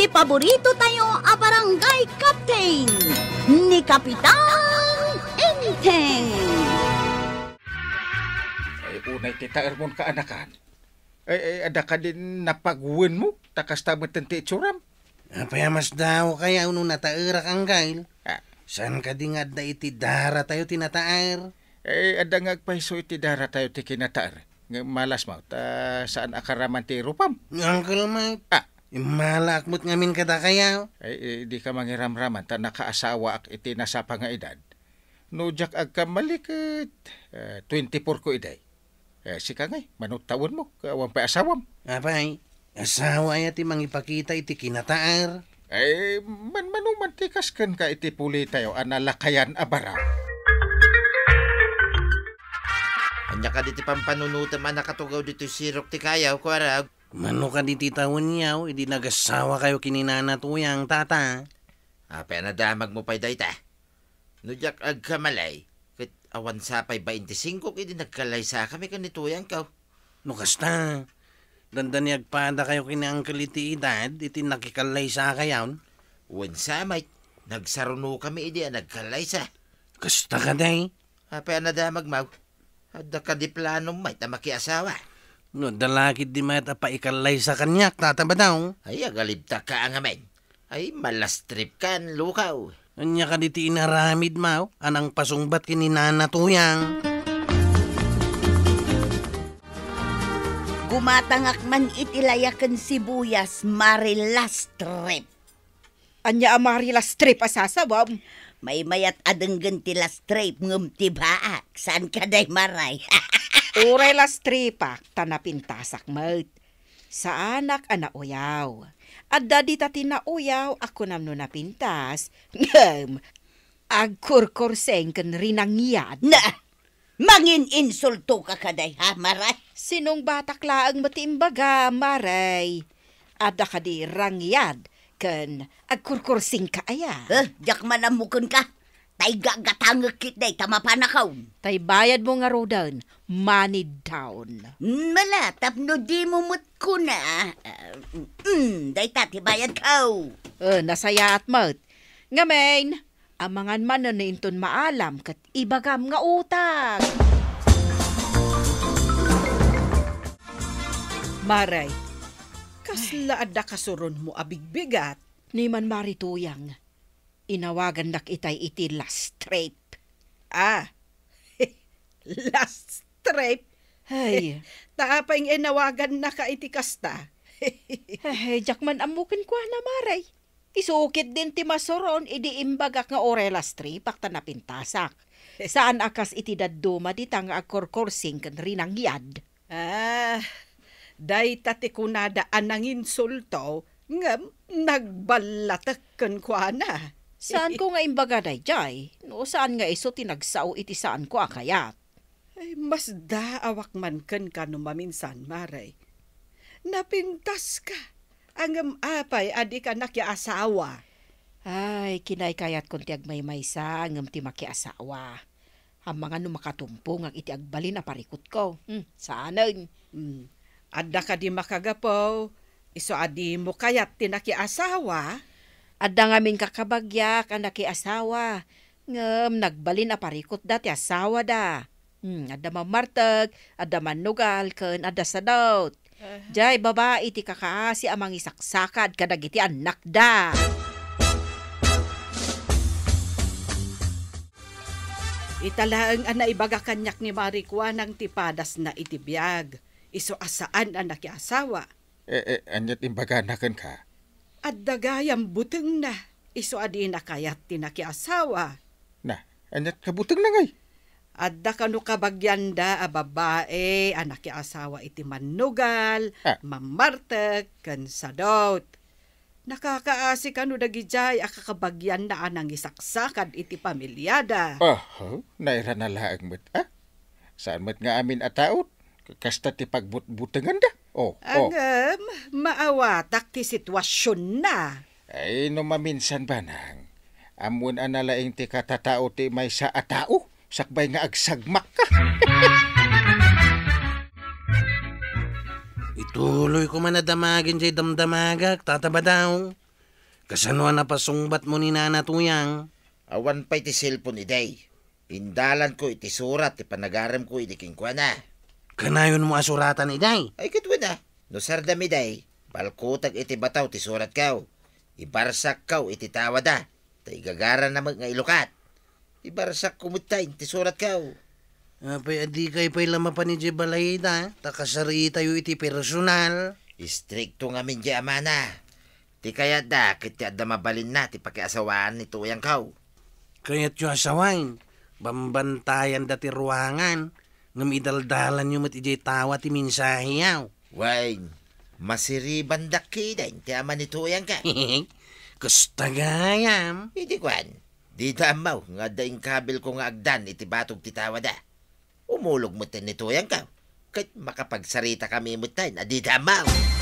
Ti paborito tayo a barangay captain ni Kapitan Enteng. Ay, unay titaar mo ka anakan. Ay, ada ka din napagwin mo, takas tamatan ti itsuram. Payamas daw kaya unong natairak ang gail. Ah, Saan ka di nga da iti dara tayo tinataar? ay, ada nga agpaiso iti dara tayo ti kinataar. Nga malas mo, saan akaraman ti rupam? Uncle Mike, Ah, malakmot ngamin ka da kaya. ay, di ka mangiramraman, ta nakaasawa ak iti nasapa nga edad. Nujak agkamalikat, 24 ko iday. Sika ngay, manot tawon mo, kawang pa asawam. Apay, asawa ay ati mangipakita iti kinataar. Ay, manumantikas kan ka iti puli tayo, analakayan abaraw. Anya ka diti pampanunutan man nakatugaw dito sirok ti kayaw, kuwarag. Mano ka di titawan niyaw, idi nagasawa kayo kininanatuyang tata. Apay na damag mo pa'y dayta. Nujak agkamalay, kat awan sapay 25, idi nagkalay sa kami kanituyang kaw. No kasta, dandan agpada kayo kinaangkal iti edad, iti nakikalay sa kayaw. Wan samay, nagsaruno kami idi nagkalay sa. Kasta ka day. Apay na damag maw. Ada ka di plano may tamakiasawa. No, dalakit di mat apaikalay sa kanyak, tata ba daw? Ay, agalibta ka ang amen. Ay, malastrip kan, lukaw. Anya ka diti inaramid maw, anang pasungbat kininanatuyang. Gumatangak man itilayakan sibuyas marilas trip. Anya amarilas trip asasawam. May mayat adenggan ti las trip ngem ti baak. Saan ka day maray? Urelas tripak tanapintasak mat. Sa anak ana uyaw. Adda di tati na uyaw ako namno napintas. Ngem, agkurkurseng ken rinangyad. Na, mangin insulto ka kaday ha maray? Sinong batak laang matimbaga, maray? Adda ka di rangyad ken agkurkursing ka aya. Jak manamukon ka. Tay gagatangek kit day tamapanakaw. Tay bayad mo nga rodan, money down. Mala, tapno di mo mut ko na. Day tati bayad kaw. Nasayaat mat. Ngamen, amangan man na nainton maalam kat ibagam nga utang. Maray, kasla adda kasuron mo abigbigat. Ni man marituyang, inawagan dak itay iti last trape. Last trape? Ay, taapay nga inawagan na ka iti kasta. Ay, jakman amukin ko na maray. Isukit din ti masuron, idi imbagak nga orelas trape, akta napintasak. Saan akas iti dadduma di nga agkorkorsing kan rinang yad? Day tati kunada anang insulto, nga nagbalatakkan ko na. Saan ko nga imbaga day jay? No, saan nga iso tinagsao iti saan ko akayat? Ay, mas daawak man kan ka numaminsan, maray. Napintas ka. Angam apay, adi ka nakiasawa. Ay, kinay kayat kung ti agmay-maysa, angam ti makiasawa. Ang mga numakatumpong ang iti agbalin na parikot ko. Saanan? Adda ka di makagapaw. Iso adi mo kayat tinakiasawa? Adda ngamin kakabagyak ang nakiasawa. Ngam, nagbalin na parikot dati asawa da. Adda mamartag, adda manugal, kan adda sadot. Jay, babae ti kakaasi amang isaksakad kadag iti anak da. Italaang ana ibaga kanyak ni Marikwa ng tipadas na itibiyag. Iso asaan ang nakiasawa. Anyat imbaganakan ka. At dagayang buteng na. Iso adi na kayat tinakiasawa. Na, anyat kabutang na ngay. Adda kanu kabagyan da a babae, anak asawa iti manugal, mamartek, kan sadot. Nakakaasi kanu dagijay akakabagyan na anang isaksakad iti pamilyada. Naira na laang mat. Saan mat nga amin ataot? Kasta ti pagbutbutangan da. Angam, maawatak ti sitwasyon na. Ay, no maminsan ba nang? Amun analaing ti katatao ti may sa atao. Sakbay nga agsagmak ka. Ituloy ko man na damagin jay damdamagak, tataba daw. Kasano na pasungbat mo ni Nana Tuyang? Awan pa iti cellphone iday. Indalan ko iti surat, ti panagaram ko iti kingkwa na. Kanayon mo asuratan iday. Ay katwa na, no sardam iday, balkutag iti bataw ti surat kaw. Ibarsak kaw iti tawada, ta igagara na nga ilukat. Ibarsak kumutay ti surat kaw. Apay adi kay pay lama pa ni Jebalay da, takasari tayo iti personal. Istrikto nga min di amana. Ti kaya da, kit ti adda mabalin na ti pakiasawaan ni tuyang kaw. Kaya't yung asawain, bambantayan dati ruangan, ngamidaldalan nyo mat ijay tawa ti minsahiyaw. Wain, masiriban dakidain ti ama ni tuyang ka. Kustagayam. Hindi kwan, di damaw nga daing kabil ko nga agdan iti batog ti tawada. Umulog mo tin ni tuyang ka. Kahit makapagsarita kami mo tayo na di damaw.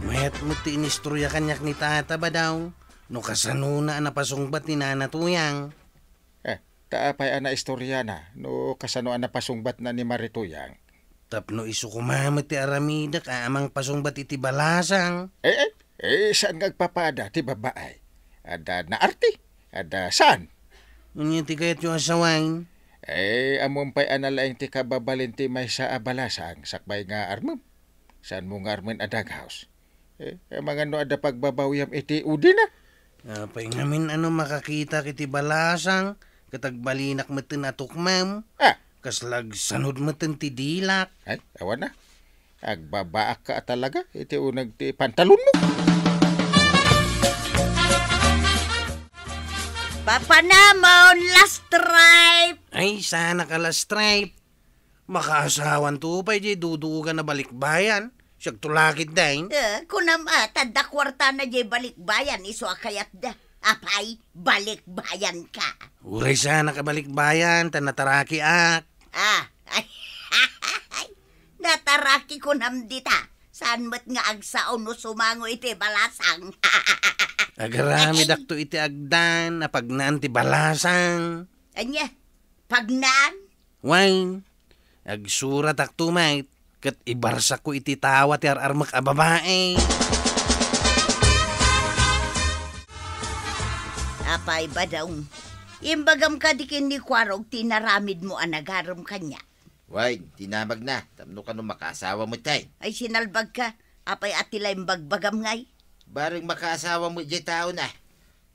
Mayat mo ti inistorya kanyak ni tata ba daw? No kasano na napasungbat ni Nana Tuyang. Taapay ana istorya na, no kasano ana pasungbat na ni Marituyang. Tapno iso kumamat ti aramida ka amang pasungbat iti balasang. Saan nga agpapada ti babaay? Ada na arti? Ada saan? Ngunit ti kayat yung asawain. Amon pa'y analaing ti kababalin ti may sa abalasang sakbay nga armam. Saan mo nga arman adaghaus? Mga no ada pagbabawyam iti udi na. Apay ngamin ano makakita kiti balasang, katagbalinak matin atukmam, kaslag sanod matin ti dilak. Ay, awan na. Agbabaak ka talaga, iti unag ti pantalon mo. Papanamon, last stripe! Ay, sana ka last stripe. Makaasawan to pa, dudugan na balikbayan. Siyag tulakit dahin. Kunam tadda kwarta na jay balikbayan, iso akayat da. Apay, balikbayan ka. Uray sana ka balikbayan, tanataraki ak. Nataraki kunam dita. Saan mo't nga agsaon no sumango iti balasang. Agarami dakto iti agdan, napagnaan ti balasang. Anya, pagnaan? Wine, agsurat akto mait. Kat ibarsak ko iti tawa ti ararmak a babae. Apay ba daw? Imbagam ka dikin ni Kwarog, tinaramid mo anagarom kanya. Wain, tinamag na. Tamno ka nung makaasawa mo tayo. Ay sinalbag ka, apay atila imbagbagam ngay. Baring makaasawa mo di tao na.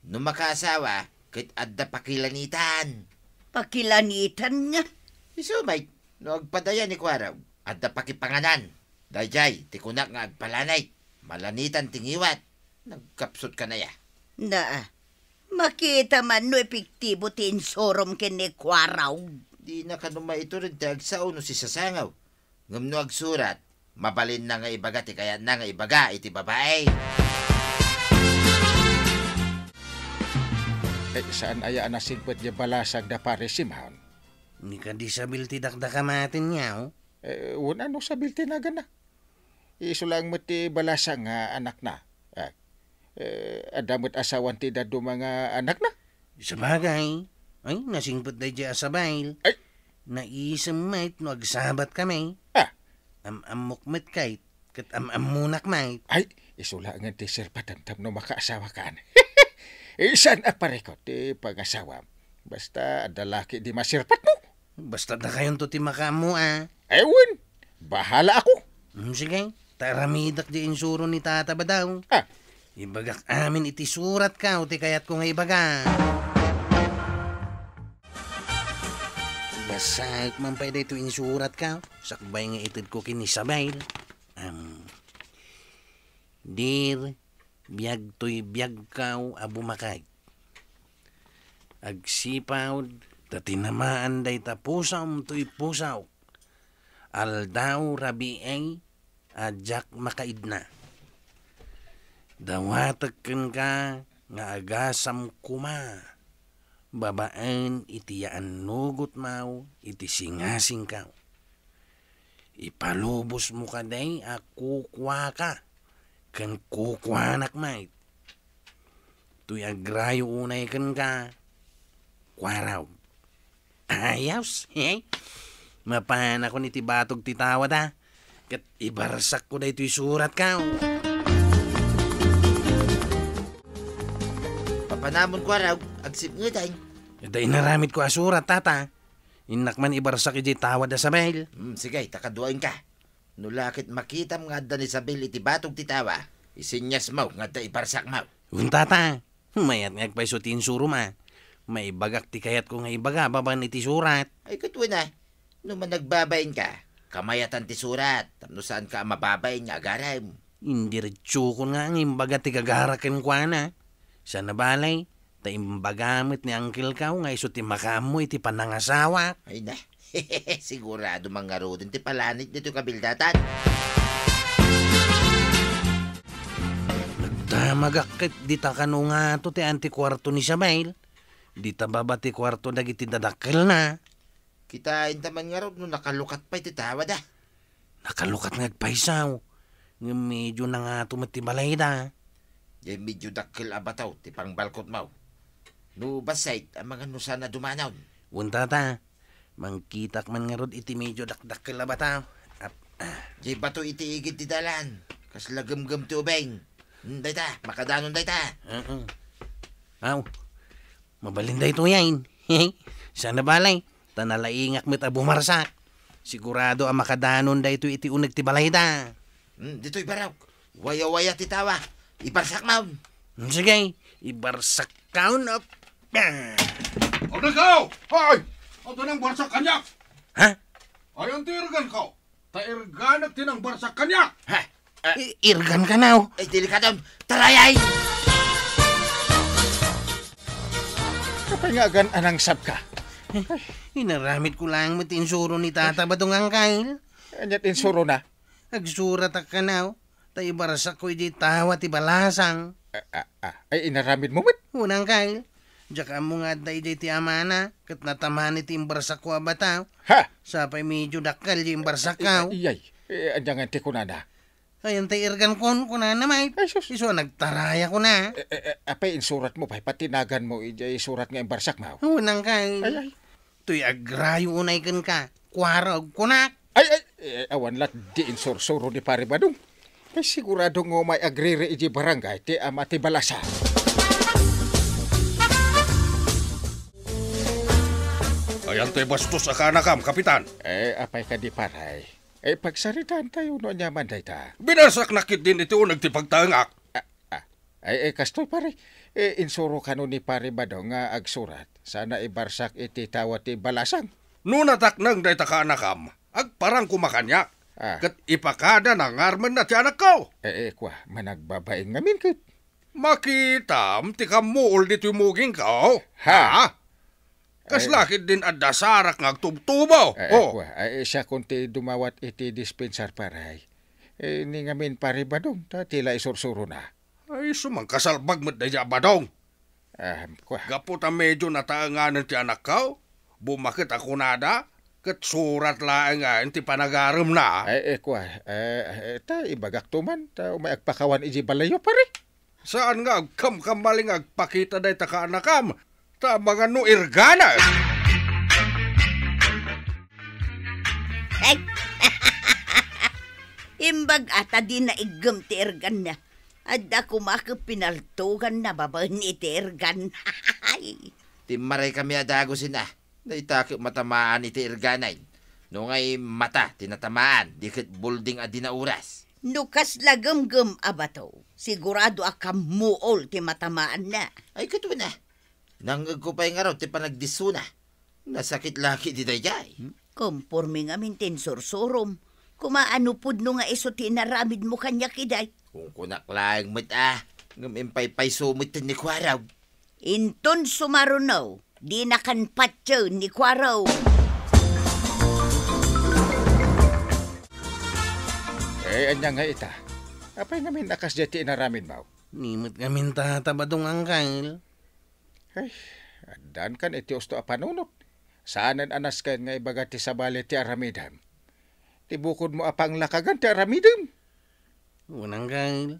Nung makaasawa, kahit adda pakilanitan. Pakilanitan nga. Iso, mate, no agpadaya ni Kwaraw. Adda pakipanganan. Dayjay, tikunak nga agpalanay. Malanitan tingiwat. Nagkapsot ka na ya. Makita man no epektibo tinsorom kini Kwaraw. Di na kanuma ito rin tagsaw no si sasangaw. Ngam no agsurat, mabalin na nga ibaga ti kaya na nga ibaga iti babae. Saan aya na singpet niya balasag da pare si Mahon? Ni ka disability dakdakamatin niyaw. Una no sabil tinagan na. Iso lang mo ti balasang nga anak na. Adamot asawan ti dado mga anak na. Sa bagay. Ay, nasingpot day di asabayl. Ay! Naisam mait no agsabat kami. Amukmet kait. Kat amunak mait. Ay, isula nga ti sir patamtam no makaasawa ka na. Isan apareko ti pag-asawa. Basta adalaki di masirpat mo. Basta da kayon to ti makamu Ewan, bahala ako. Sige, taramidak di insuro ni tata ba daw? Ibagak amin iti surat ka, o ti kayat ko nga ibaga. Basait man pa ito insurat ka, sakbay nga itid ko kinisabayl. Dear, biyag to'y biyag kaw abumakay. Agsipaw, tatinamaan day tapusaw to'y pusaw. Aldaw rabiay, ajak makaidna. Dawatag ka nga agasam kuma. Babaan itiyaan nugot mau, iti singasing ka. Ipalubos mo ka day, akukwa ka. Kan kukwanak mait. Tuy agrayo unay kan ka. Kwaraw. Ayos, Mapan ako ni tibatog titawad Kat ibarsak ko da ito'y surat ka. Papanamon ko araw, agsip nga tayo. Day naramit ko asurat, tata. Inak man ibarsak iti tawad da sa mail. Sige, takaduain ka. Nulakit makita nga da ni Sabel iti batog ti tawa. Isinyas mo nga da ibarsak mo. Tata, mayat nga agpaiso ti insuro ma. May bagak ti kayat ko nga ibaga baban iti surat. Ay katwa na, nung managbabayin ka, kamayatan ti surat. Tapno saan ka mababayin nga agaram. Indiretso ko nga ang imbaga ti kagarakan ko na. Sa nabalay, ta imbagamit ni Uncle ka nga iso ti makamo iti panangasawa. Ay na, sigurado mga rodin ti palanit nito kabildatan. Nagdamagakit di ta kano nga to ti antikwarto ni Samuel. Di ta babati kwarto dagiti dadakkel na. Kitain taman nga rod nung nakalukat pa iti tawad ah. Nakalukat nga agpaisaw. Nga medyo na nga tumatibalay da. Yung medyo dakkel abataw ti pangbalkot mo. No basay ang mga nusa na dumanaw. Tata, mangkitak man nga rod iti medyo dakdakkel abataw. Di bato iti igit ti dalan. Kas lagam-gam ti ubeng. Dayta, makadanon dayta. Aw, mabalinday to yan. Sana balay, tanalaingak mit abumarsak. Sigurado ang makadanon da ito iti unag ti balay da. Dito'y baraw. Waya-waya ti tawa. Ibarsak mo. Sige, ibarsak kaon up. O nagaw! Hoy! O nang barsak kanyak! Ha? Ayon ti irgan ko. Ta irganag tinang barsak kanyak! Ha? Irgan ka na. Ay, delikadon. Tarayay! Kapay nga agan anang sab ka. Inaramit ko lang mo tinsuro ni tata badong ang kail. Anyat insuro na. Agsurat ka na. Tayo barasak ko iti tawa ti balasang. Ay inaramid mo mit. Unang kail. Diyak mo nga day ti amana. Kat natamani ti imbarasak ko abataw. Ha? Sapay medyo dakal di imbarasak ka. Iyay. Andiyan nga ti kunana. Ayan tayo irgan ko na namay. Ay, sus. Iso nagtaraya ko na. Apay insurat mo pa. Patinagan mo isurat nga imbarsak mo. Unang kail. Ay. Tuy agrayo unay kan ka. Kwarog kunak. Ay. Awan lat di insursuro ni pare badong. Ay sigurado nga may agrire iji barangay ti ama ti balasa. Ayan tayo bastos akanakam, kapitan. Apay ka di paray. Pagsaritaan tayo no nyaman dayta. Binarsak nakit din iti unag ti pagtangak. Kastoy pare. Insuro ka no ni pare badong nga agsurat. Sana ibarsak iti tawa ti balasang. Nunatak nang day takanakam, agparang kumakanyak. Kat ipakada ng arman na ti anak ko. Kwa, managbabaing ngamin kit. Makitam, ti kamuol dito muging ka. Ha? Kaslakit din at dasarak ng agtubtubaw. Kwa, siya kunti dumawat iti dispensar paray. Ni ngamin pare badong, tila isursuro na. Ay, sumangkasalbag mo't daya badong. Kwa. Gapot ang medyo nataanganan ti anak ko. Bumakit ako nada. Kat surat laang nga, ti panagaram na. Kwa, ta ibagak tuman, ta umay agpakawan iji balayo pare. Saan nga agkam-kamaling agpakita day takaanakam? Ta mga no irgana. Ay! Imbag ata din na igam ti ergan na. Adda kumakap pinaltugan na babaen iti ergan. Timaray kami adagosin na. Dayta matamaan iti irganay. No ngay mata tinatamaan. Dikit bulding adi na oras. Nukas lagam-gam abato. Sigurado akam muol ti matamaan na. Ay katwa na. Nangag ko pa yung araw ti panagdisuna. Nasakit laki di dayay. Komporme nga mintin sursurom. Kumaano pud no nga iso ti naramid mo kanya kiday. Kung kunak lang mit ngamimpay-pay sumit ni Kwaraw. Inton sumarunaw. Di na kan patyo ni Kwaraw. Anya nga ita. Apay ngamin akas jati inaramid mo. Nimot ngamin tatabadong ang kail. Ay, adan kan iti usto apanunot. Saanan anas kan nga ibaga ti sabali ti aramidam. Tibukod mo apang lakagan ti aramidam. Unang kail.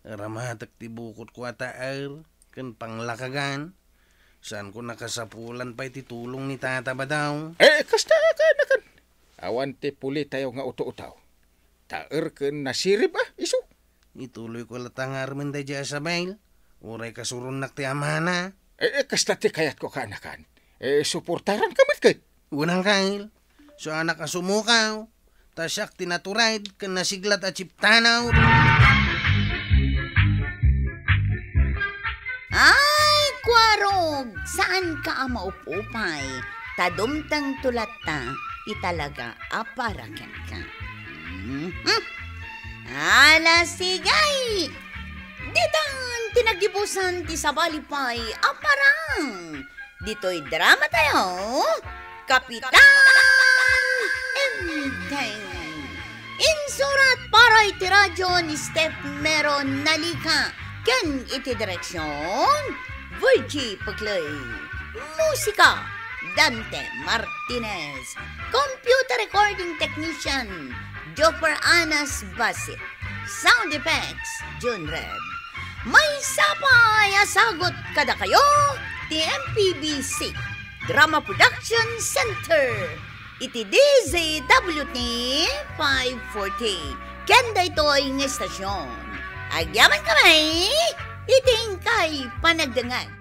Ramatak tibukod ko ataar. Kan panglakagan. Saan ko nakasapulan pa iti tulong ni tata ba daw? Kasta ka na kan. Awan ti puli tayo nga uto-utaw. taer ke nasirip iso. Ituloy ko latangar man da dya sa bail. Uray kasurun nak ti amana. Kasta ti kayat ko kaanakan. Suportaran kamit ka. Unang kail. So anak asumukaw. Tasyak tinaturaid kan nasiglat at chiptanaw. Ay, kwarog! Saan ka maupupay? Tadumtang tulat ta, italaga aparakan ka. Ala, sigay! Ditang tinagibusan ti sabalipay, aparang! Dito'y drama tayo, Kapitan Enteng! Insurat para iti radyo ni Steph Meron Nalika, ken iti direksyon, Virgie Paglay. Musika, Dante Martinez. Computer recording technician, Jopper Anas Basit. Sound effects, June Red. May sapay asagot kada kayo, TMPBC, Drama Production Center. Iti DZWT 540. Kenda ito'y ng estasyon. Agyaman kami, iting kay panagdangan.